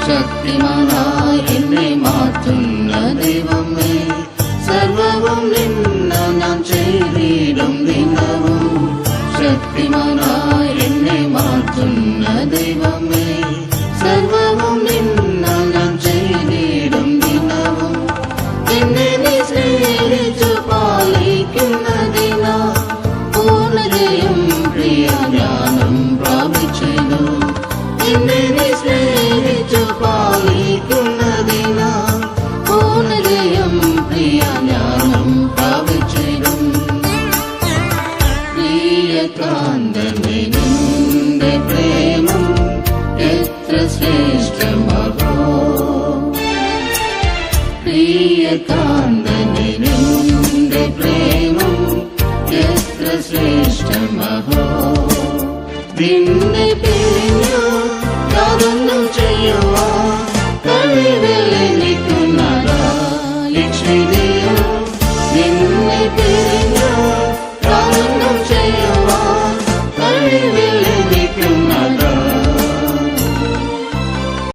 ശക്തിമാനായി എന്നെ മാറ്റുന്ന ദൈവമേ, സർവവും നിന്ന ഞാൻ ചെയ്തിടും ദിനവും. ശക്തിമാനായി എന്നെ മാറ്റുന്ന ദൈവമേ, സർവവും നിന്ന ഞാൻ ചെയ്തിടും ദിനവും. എന്നെ നീ സ്നേഹിച്ചു പാലിക്കുന്നതിനാ പൂർണ്ണതയും പ്രിയ ജ്ഞാനം പ്രാപിച്ചതു. എന്നെ നീ സ്നേഹിച്ചു പാലിക്കുന്നതിനാ പൂർണ്ണതയും പ്രിയ ജ്ഞാനം പ്രാപിച്ചതു. പ്രിയകാന്തനെ നിന്റെ പ്രേമം എത്ര ശ്രേഷ്ഠമോ. പ്രിയകാന്തനെ നിന്റെ പ്രേമം എത്ര ശ്രേഷ്ഠമോ. നിന്നെ പിരിഞ്ഞു യാതൊന്നും